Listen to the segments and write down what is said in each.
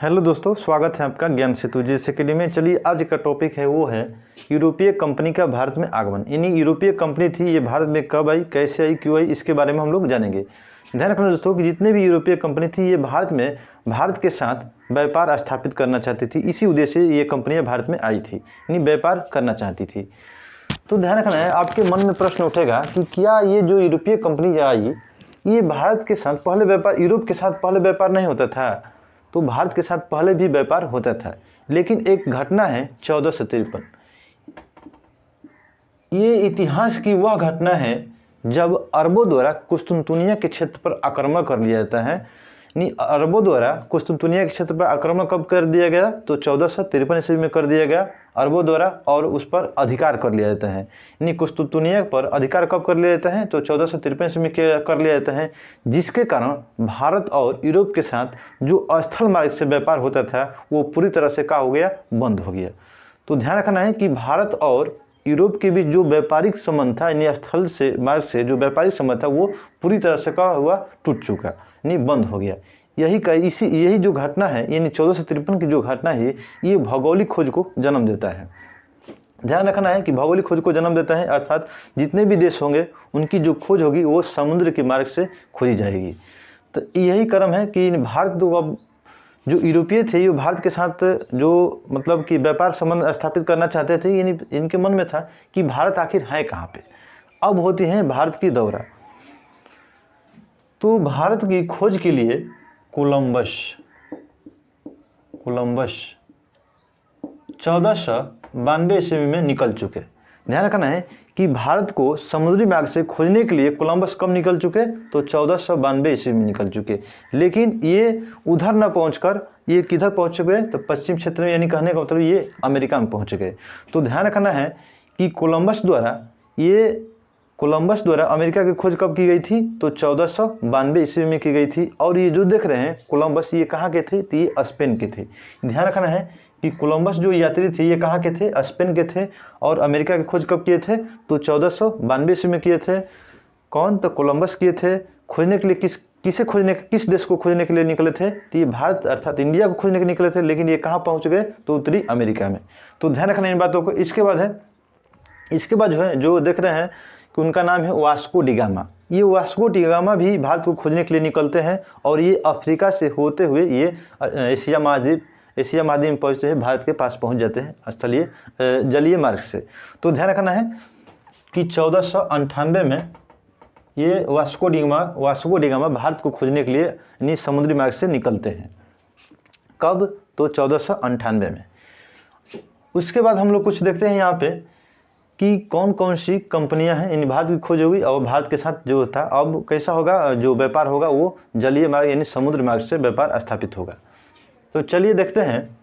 Hello दोस्तों, स्वागत है आपका ज्ञान सेतु जीएस अकेडमी में। चलिए आज का टॉपिक है वो है यूरोपीय कंपनी का भारत में आगमन। यानी यूरोपीय कंपनी थी, ये भारत में कब आई, कैसे आई, क्यों आई, इसके बारे में हम लोग जानेंगे। ध्यान रखना दोस्तों कि जितने भी यूरोपीय कंपनी थी ये भारत के साथ व्यापार स्थापित करना चाहती थी। इसी उद्देश्य से ये कंपनियाँ भारत में आई थी, यानी व्यापार करना चाहती थी। तो ध्यान रखना है, आपके मन में प्रश्न उठेगा कि क्या ये जो यूरोपीय कंपनी आई ये भारत के साथ पहले व्यापार, यूरोप के साथ पहले व्यापार नहीं होता था? तो भारत के साथ पहले भी व्यापार होता था, लेकिन एक घटना है 1453। ये इतिहास की वह घटना है जब अरबों द्वारा कुस्तुनतुनिया के क्षेत्र पर आक्रमण कर लिया जाता है। अरबों द्वारा कुस्तुनतुनिया के क्षेत्र पर आक्रमण कब कर दिया गया? तो 1453 ईस्वी में कर दिया गया अरबों द्वारा, और उस पर अधिकार कर लिया जाता है। यानी कुस्तुनतुनिया पर अधिकार कब कर लिया जाता है? तो 1453 ईस्वी में कर लिया जाता है, जिसके कारण भारत और यूरोप के साथ जो स्थल मार्ग से व्यापार होता था वो पूरी तरह से क्या हो गया? बंद हो गया। तो ध्यान रखना है कि भारत और यूरोप के बीच जो व्यापारिक संबंध था, यानी स्थल से मार्ग से जो व्यापारिक संबंध था वो पूरी तरह से क्या हुआ? टूट चुका, यानी बंद हो गया। यही जो घटना है, यानी 1453 की जो घटना है, ये भौगोलिक खोज को जन्म देता है। ध्यान रखना है कि भौगोलिक खोज को जन्म देता है, अर्थात जितने भी देश होंगे उनकी जो खोज होगी वो समुद्र के मार्ग से खोजी जाएगी। तो यही क्रम है कि भारत जो यूरोपीय थे, ये भारत के साथ जो मतलब कि व्यापार संबंध स्थापित करना चाहते थे। यानी इनके मन में था कि भारत आखिर है कहाँ पे। अब होती है भारत की दौरा। तो भारत की खोज के लिए कोलंबस 1492 ईस्वी में निकल चुके। ध्यान रखना है कि भारत को समुद्री मार्ग से खोजने के लिए कोलंबस कब निकल चुके? तो 1492 ईस्वी में निकल चुके। लेकिन ये उधर न पहुंचकर ये किधर पहुंच चुके? तो पश्चिम क्षेत्र में, यानी कहने का मतलब ये अमेरिका में पहुंच गए। तो ध्यान रखना है कि कोलंबस द्वारा अमेरिका की खोज कब की गई थी? तो 1492 ईस्वी में की गई थी। और ये जो देख रहे हैं कोलंबस, ये कहाँ के थे? तो ये स्पेन के थे। ध्यान रखना है कि कोलंबस जो यात्री थे ये कहाँ के थे? स्पेन के थे। और अमेरिका की खोज कब किए थे? तो 1492 ईस्वी में किए थे। कौन? तो कोलंबस किए थे। खोजने के लिए किस देश को खोजने के लिए निकले थे? तो ये भारत अर्थात इंडिया को खोजने के निकले थे। लेकिन ये कहाँ पहुँच गए? तो उत्तरी अमेरिका में। तो ध्यान रखना इन बातों को। इसके बाद जो है जो देख रहे हैं कि उनका नाम है वास्को डी गामा। ये वास्को डी गामा भी भारत को खोजने के लिए निकलते हैं, और ये अफ्रीका से होते हुए ये एशिया महाद्वीप में पहुँचते हैं, भारत के पास पहुँच जाते हैं स्थलीय जलीय मार्ग से। तो ध्यान रखना है कि 1498 में ये वास्को डी गामा भारत को खोजने के लिए यानी समुद्री मार्ग से निकलते हैं। कब? तो 1498 में। उसके बाद हम लोग कुछ देखते हैं यहाँ पे कि कौन कौन सी कंपनियां हैं, यानी भारत की खोज होगी और भारत के साथ जो था अब कैसा होगा, जो व्यापार होगा वो जलीय मार्ग यानी समुद्र मार्ग से व्यापार स्थापित होगा। तो चलिए देखते हैं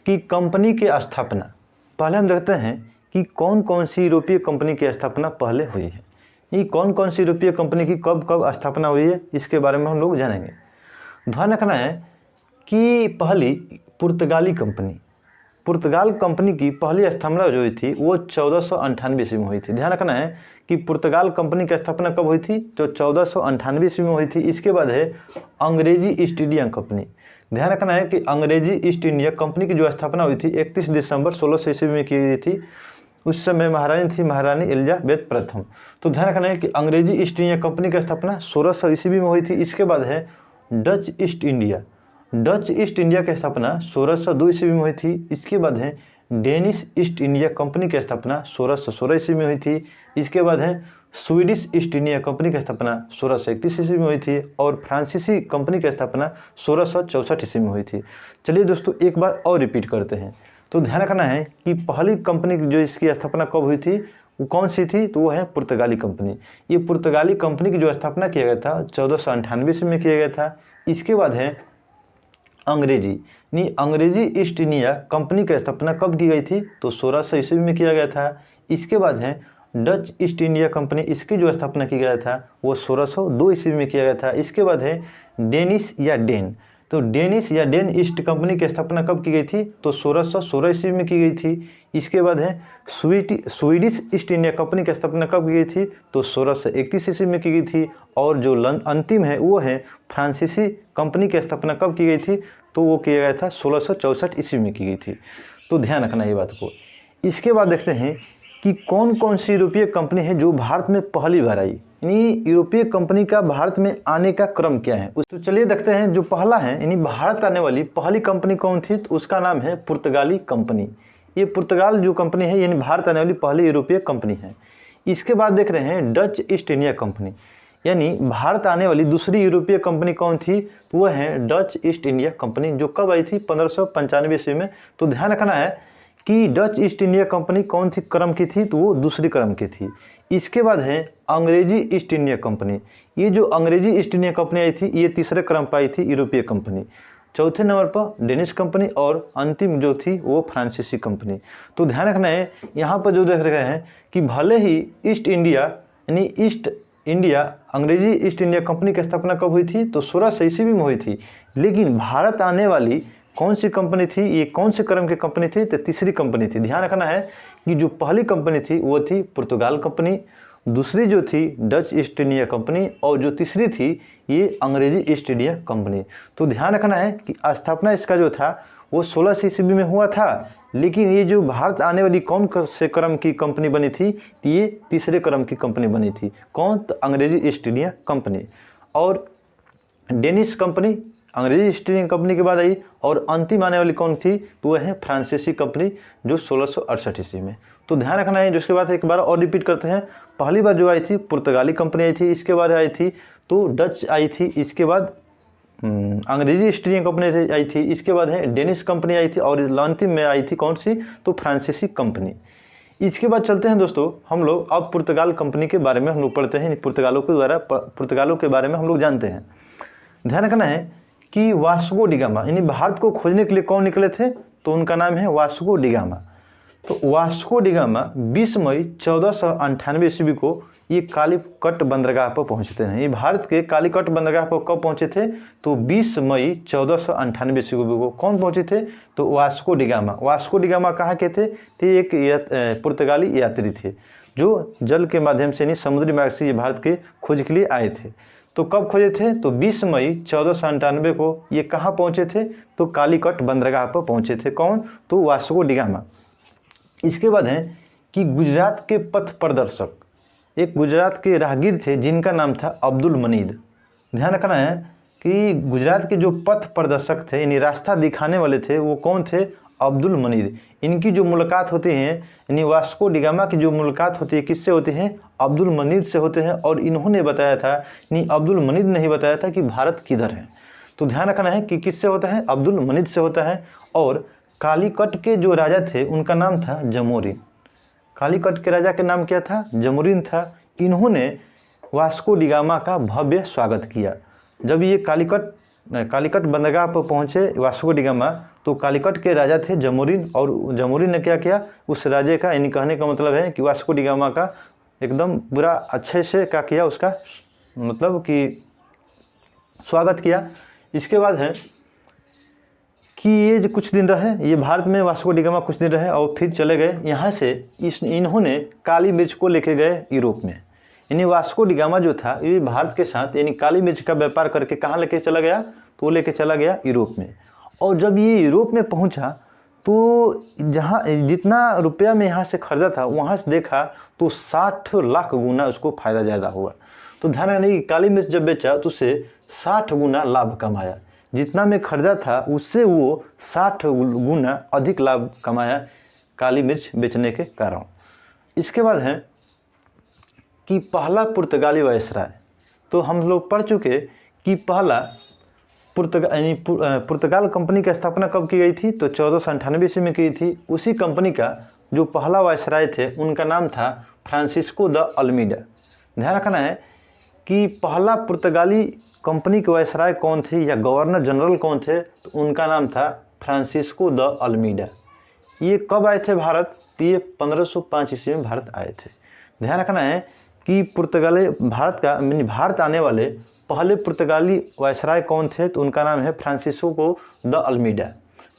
कि कंपनी की स्थापना। पहले हम देखते हैं कि कौन कौन सी यूरोपीय कंपनी की स्थापना पहले हुई है। ये कौन कौन सी यूरोपीय कंपनी की कब कब स्थापना हुई है, इसके बारे में हम लोग जानेंगे। ध्यान रखना है कि पहली पुर्तगाल कंपनी की पहली स्थापना जो हुई थी वो 1498 ईस्वी में हुई थी। ध्यान रखना है कि पुर्तगाल कंपनी की स्थापना कब हुई थी? तो 1498 ईस्वी में हुई थी। इसके बाद है अंग्रेजी ईस्ट इंडिया कंपनी। ध्यान रखना है कि अंग्रेजी ईस्ट इंडिया कंपनी की जो स्थापना हुई थी 31 दिसंबर 1600 ईस्वी में की गई थी। उस समय महारानी थी महारानी एलिजाबेथ प्रथम। तो ध्यान रखना है कि अंग्रेजी ईस्ट इंडिया कंपनी की स्थापना 1600 ईस्वी में हुई थी। इसके बाद है डच ईस्ट इंडिया की स्थापना 1602 ईस्वी में हुई थी। इसके बाद है डेनिश ईस्ट इंडिया कंपनी की स्थापना 1616 ईस्वी में हुई थी। इसके बाद है स्वीडिश ईस्ट इंडिया कंपनी की स्थापना 1631 ईस्वी में हुई थी। और फ्रांसीसी कंपनी की स्थापना 1664 ईस्वी में हुई थी। चलिए दोस्तों एक बार और रिपीट करते हैं। तो ध्यान रखना है कि पहली कंपनी जो इसकी स्थापना कब हुई थी वो कौन सी थी? तो वो है पुर्तगाली कंपनी। ये पुर्तगाली कंपनी की जो स्थापना किया गया था 1498 ईस्वी में किया गया था। इसके बाद है अंग्रेजी ईस्ट इंडिया कंपनी की स्थापना कब की गई थी? तो 1600 ईस्वी में किया गया था। इसके बाद है डच ईस्ट इंडिया कंपनी, इसकी जो स्थापना किया गया था वो 1602 ईस्वी में किया गया था। इसके बाद है डेनिश या तो डेनिश या डेन ईस्ट कंपनी की स्थापना कब की गई थी? तो 1616 ईस्वी में की गई थी। इसके बाद है स्वीडिश ईस्ट इंडिया कंपनी की स्थापना कब की गई थी? तो 1631 ईस्वी में की गई थी। और जो अंतिम है वो है फ्रांसीसी कंपनी की स्थापना कब की गई थी? तो वो किया गया था 1664 ईस्वी में की गई थी। तो ध्यान रखना ये बात को। इसके बाद देखते हैं कि कौन कौन सी यूरोपीय कंपनी है जो भारत में पहली बार आई, यानी यूरोपीय कंपनी का भारत में आने का क्रम क्या है। तो चलिए देखते हैं। जो पहला है यानी भारत आने वाली पहली कंपनी कौन थी? तो उसका नाम है पुर्तगाली कंपनी। ये पुर्तगाल जो कंपनी है यानी भारत आने वाली पहली यूरोपीय कंपनी है। इसके बाद देख रहे हैं डच ईस्ट इंडिया कंपनी, यानी भारत आने वाली दूसरी यूरोपीय कंपनी कौन थी? तो वह है डच ईस्ट इंडिया कंपनी, जो कब आई थी? 1595 ईस्वी में। तो ध्यान रखना है कि डच ईस्ट इंडिया कंपनी कौन सी क्रम की थी? तो वो दूसरी क्रम की थी। इसके बाद है अंग्रेजी ईस्ट इंडिया कंपनी। ये जो अंग्रेजी ईस्ट इंडिया कंपनी आई थी ये तीसरे क्रम पर आई थी यूरोपीय कंपनी। चौथे नंबर पर डेनिश कंपनी और अंतिम जो थी वो फ्रांसीसी कंपनी। तो ध्यान रखना है यहाँ पर जो देख रहे हैं कि भले ही ईस्ट इंडिया यानी ईस्ट इंडिया अंग्रेजी ईस्ट इंडिया कंपनी की स्थापना कब हुई थी? तो 1600 ईस्वी में हुई थी, लेकिन भारत आने वाली कौन सी कंपनी थी? ये कौन से क्रम की कंपनी थी? तो तीसरी कंपनी थी। ध्यान रखना है कि जो पहली कंपनी थी वो थी पुर्तगाल कंपनी, दूसरी जो थी डच ईस्ट इंडिया कंपनी और जो तीसरी थी ये अंग्रेजी ईस्ट इंडिया कंपनी। तो ध्यान रखना है कि स्थापना इसका जो था वो 1600 ईस्वी में हुआ था, लेकिन ये जो भारत आने वाली कौन से क्रम की कंपनी बनी थी? ये तीसरे क्रम की कंपनी बनी थी। कौन? तो अंग्रेजी ईस्ट इंडिया कंपनी। और डेनिश कंपनी अंग्रेजी ईस्ट इंडिया कंपनी के बाद आई और अंतिम आने वाली कौन थी? तो वह है फ्रांसीसी कंपनी जो 1668 ईस्वी में। तो ध्यान रखना है। जिसके बाद एक बार और रिपीट करते हैं। पहली बार जो आई थी पुर्तगाली कंपनी आई थी, इसके बाद आई थी तो डच आई थी, इसके बाद अंग्रेजी ईस्ट इंडिया कंपनी आई थी, इसके बाद है डेनिश कंपनी आई थी और अंतिम में आई थी कौन सी? तो फ्रांसीसी कंपनी। इसके बाद चलते हैं दोस्तों हम लोग अब पुर्तगाल कंपनी के बारे में हम लोग पढ़ते हैं। पुर्तगालों के बारे में हम लोग जानते हैं। ध्यान रखना है कि वास्को डी गामा यानी भारत को खोजने के लिए कौन निकले थे? तो उनका नाम है वास्को डी गामा। तो वास्को डी गामा 20 मई 1498 ईस्वी को ये कालीकट बंदरगाह पर पहुंचते हैं। ये भारत के कालीकट बंदरगाह पर कब पहुंचे थे? तो 20 मई 1498 ईस्वी को कौन पहुंचे थे? तो Vasco D gamma. Vasco D gamma कहाँ के थे? तो एक पुर्तगाली यात्री थे जो जल के माध्यम से यानी समुद्री मार्ग से ये भारत के खोज के लिए आए थे। तो कब खोजे थे? तो 20 मई 1498 को ये कहाँ पहुंचे थे? तो कालीकट बंदरगाह पर पहुंचे थे। कौन? तो वास्को डी गामा। इसके बाद है कि गुजरात के पथ प्रदर्शक एक गुजरात के राहगीर थे जिनका नाम था अब्दुल मनीद। ध्यान रखना है कि गुजरात के जो पथ प्रदर्शक थे यानी रास्ता दिखाने वाले थे वो कौन थे? अब्दुल मनीद। इनकी जो मुलाकात होती है यानी वास्को डी गामा की जो मुलाकात होती है किससे होती है? अब्दुल मनीद से होते हैं। और इन्होंने बताया था यानी अब्दुल मनीद ने ही बताया था कि भारत किधर है। तो ध्यान रखना है कि किससे होता है? अब्दुल मनीद से होता है। और कालीकट के जो राजा थे उनका नाम था जमोरिन। कालीकट के राजा का नाम क्या था? जमोरिन था। इन्होंने वास्को डी गामा का भव्य स्वागत किया। जब ये कालीकट बंदरगाह पर पहुंचे वास्को डी गामा तो कालीकट के राजा थे जमोरिन, और जमोरिन ने क्या किया? उस राजे का यानी कहने का मतलब है कि वास्को डी गामा का एकदम पूरा अच्छे से क्या किया? उसका मतलब कि स्वागत किया। इसके बाद है कि ये जो कुछ दिन रहे ये भारत में वास्को डी गामा कुछ दिन रहे और फिर चले गए यहाँ से। इन्होंने काली मिर्च को लेके गए यूरोप में। यानी वास्को डी गामा जो था ये भारत के साथ यानी काली मिर्च का व्यापार करके कहाँ लेके चला गया? तो लेके चला गया यूरोप में। और जब ये यूरोप में पहुँचा तो जहाँ जितना रुपया में यहाँ से खरीदा था वहाँ से देखा तो 60 लाख गुना उसको फ़ायदा ज़्यादा हुआ। तो ध्यान रखना कि काली मिर्च जब बेचा तो उससे 60 गुना लाभ कमाया। जितना में खरीदा था उससे वो 60 गुना अधिक लाभ कमाया काली मिर्च बेचने के कारण। इसके बाद है कि पहला पुर्तगाली वायसराय। तो हम लोग पढ़ चुके कि पहला पुर्तगाल कंपनी की स्थापना कब की गई थी? तो 1498 ईस्वी में की थी। उसी कंपनी का जो पहला वायसराय थे उनका नाम था फ्रांसिस्को द अल्मीडा। ध्यान रखना है कि पहला पुर्तगाली कंपनी के वायसराय कौन थे या गवर्नर जनरल कौन थे? तो उनका नाम था फ्रांसिस्को द अल्मीडा। ये कब आए थे भारत? तो ये 1505 ईस्वी में भारत आए थे। ध्यान रखना है कि भारत आने वाले पहले पुर्तगाली वायसराय कौन थे? तो उनका नाम है फ्रांसिस्को द अल्मीडा।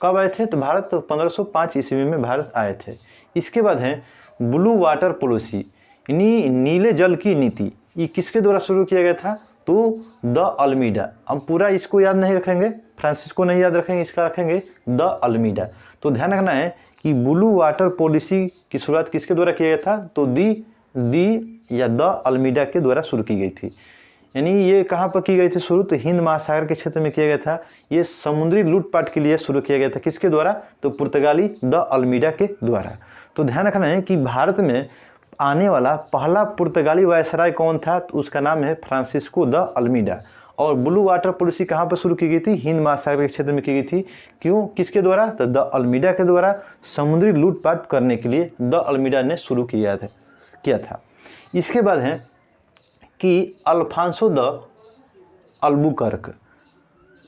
कब आए थे? तो भारत 1505 ईस्वी में भारत आए थे। इसके बाद है ब्लू वाटर पॉलिसी, यानी नीले जल की नीति। ये किसके द्वारा शुरू किया गया था? तो द अल्मीडा। हम पूरा इसको याद नहीं रखेंगे, फ्रांसिस्को नहीं याद रखेंगे, इसका रखेंगे द अल्मीडा। तो ध्यान रखना है कि ब्लू वाटर पॉलिसी की शुरुआत किसके द्वारा किया गया था? तो दी या द अल्मीडा के द्वारा शुरू की गई थी। यानी ये कहाँ पर की गई थी शुरू? तो हिंद महासागर के क्षेत्र में किया गया था। ये समुद्री लूटपाट के लिए शुरू किया गया था। किसके द्वारा? तो पुर्तगाली द अल्मीडा के द्वारा। तो ध्यान रखना है कि भारत में आने वाला पहला पुर्तगाली वायसराय कौन था? तो उसका नाम है फ्रांसिस्को द अल्मीडा। और ब्लू वाटर पॉलिसी कहाँ पर शुरू की गई थी? हिंद महासागर के क्षेत्र में की गई थी। क्यों? किसके द्वारा? तो द अल्मीडा के द्वारा समुद्री लूटपाट करने के लिए द अल्मीडा ने शुरू किया था। इसके बाद है कि अल्फांसो द अल्बुकर्क।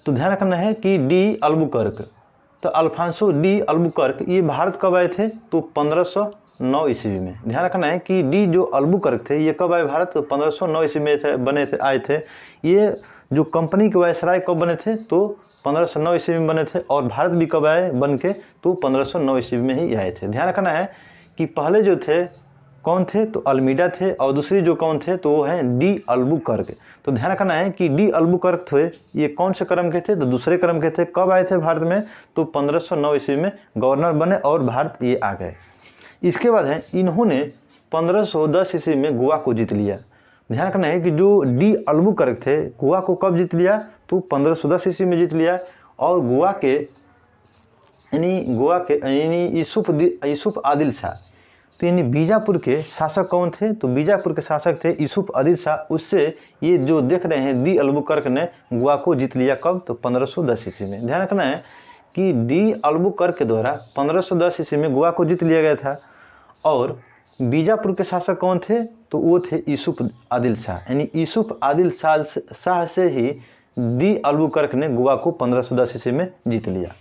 तो ध्यान रखना है कि डी अल्बुकर्क, तो अल्फांसो डी अल्बुकर्क ये भारत कब आए थे? तो 1509 ईस्वी में। ध्यान रखना है कि डी जो अल्बुकर्क थे ये कब आए भारत? तो 1509 ईस्वी में आए थे। ये जो कंपनी के वायसराय कब बने थे? तो 1509 ईस्वी में बने थे। और भारत भी कब आए बन के? तो 1509 ईस्वी में ही आए थे। ध्यान रखना है कि पहले जो थे कौन थे? तो अल्मीडा थे, और दूसरी जो कौन थे? तो वो हैं डी अल्बुकर्क। तो ध्यान रखना है कि डी अल्बुकर्क थे ये कौन से क्रम के थे? तो दूसरे क्रम के थे। कब आए थे भारत में? तो 1509 ईस्वी में गवर्नर बने और भारत ये आ गए। इसके बाद है इन्होंने 1510 ईस्वी में गोवा को जीत लिया। ध्यान रखना है कि जो डी अल्बुकर्क थे गोवा को कब जीत लिया? तो 1510 ईस्वी में जीत लिया। और गोवा के यूसुफ आदिल शाह, तो यानी बीजापुर के शासक कौन थे? तो बीजापुर के शासक थे यूसुफ आदिल शाह। उससे ये जो देख रहे हैं डी अल्बुकर्क ने गोवा को जीत लिया। कब? तो 1510 ईस्वी में। ध्यान रखना है कि डी अल्बुकर्क के द्वारा 1510 ईस्वी में गोवा को जीत लिया गया था। और बीजापुर के शासक कौन थे? तो वो थे यूसुफ आदिल शाह। यानी यूसुफ आदिल शाह से ही डी अल्बुकर्क ने गोवा को 1510 ईस्वी में जीत लिया।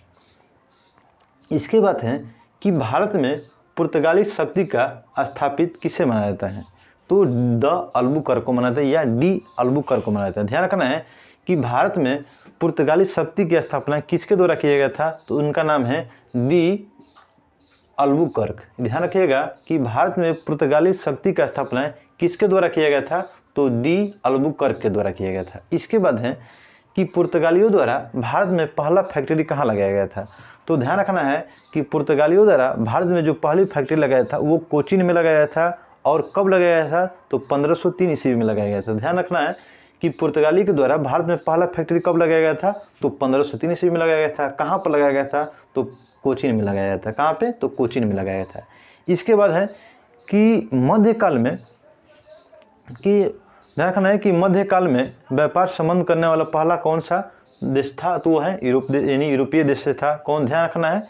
इसके बाद है कि भारत में पुर्तगाली शक्ति का स्थापित किसे माना जाता है? तो द अल्बुकर्क को माना जाता है या डी अल्बुकर्क को माना जाता है। ध्यान रखना है कि भारत में पुर्तगाली शक्ति की स्थापना किसके द्वारा किया गया था? तो उनका नाम है डी अल्बुकर्क। ध्यान रखिएगा कि भारत में पुर्तगाली शक्ति का स्थापना किसके द्वारा किया गया था? तो डी अल्बुकर्क के द्वारा किया गया था। इसके बाद है कि पुर्तगालियों द्वारा भारत में पहला फैक्ट्री कहाँ लगाया गया था? तो ध्यान रखना है कि पुर्तगालियों द्वारा भारत में जो पहली फैक्ट्री लगाया था वो कोचीन में लगाया गया था। और कब लगाया गया था? तो 1503 ईस्वी में लगाया गया था। ध्यान रखना है कि पुर्तगाली के द्वारा भारत में पहला फैक्ट्री कब लगाया गया था? तो 1503 ईस्वी में लगाया गया था। कहाँ पर लगाया गया था? तो कोचीन में लगाया गया था। कहाँ पे? तो कोचीन में लगाया गया था। इसके बाद है कि मध्यकाल में ध्यान रखना है कि मध्यकाल में व्यापार संबंध करने वाला पहला कौन सा देश था? तो वो है यानी यूरोपीय देश से था। कौन? ध्यान रखना है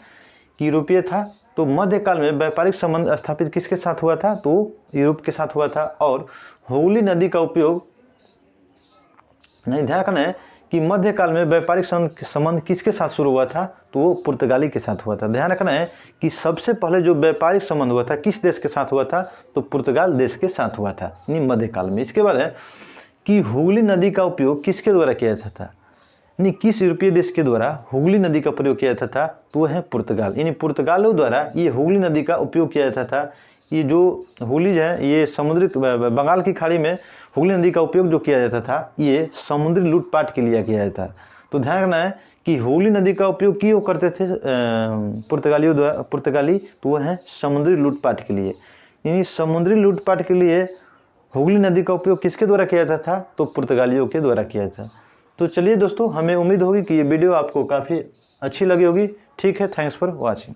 कि यूरोपीय था। तो मध्यकाल में व्यापारिक संबंध स्थापित किसके साथ हुआ था? तो यूरोप के साथ हुआ था। और हुगली नदी का उपयोग ध्यान रखना है कि मध्यकाल में व्यापारिक संबंध किसके साथ शुरू हुआ था? तो वो पुर्तगाली के साथ हुआ था। ध्यान रखना है कि सबसे पहले जो व्यापारिक संबंध हुआ था किस देश के साथ हुआ था? तो पुर्तगाल देश के साथ हुआ था यानी मध्यकाल में। इसके बाद है कि हुगली नदी का उपयोग किसके द्वारा किया जाता था? यानी किस यूरोपीय देश के द्वारा हुगली नदी का प्रयोग किया जाता था? तो वह है पुर्तगाल। यानी पुर्तगालियों द्वारा ये हुगली नदी का उपयोग किया जाता था। ये जो हुगली है ये समुद्री बंगाल की खाड़ी में हुगली नदी का उपयोग जो किया जाता था ये समुद्री लूटपाट के लिए किया जाता है। तो ध्यान रखना है कि हुगली नदी का उपयोग क्यों करते थे पुर्तगाली? तो वह है समुद्री लूटपाट के लिए। यानी समुद्री लूटपाट के लिए हुगली नदी का उपयोग किसके द्वारा किया जाता था? तो पुर्तगालियों के द्वारा किया था। तो चलिए दोस्तों, हमें उम्मीद होगी कि ये वीडियो आपको काफ़ी अच्छी लगी होगी। ठीक है, थैंक्स फॉर वॉचिंग।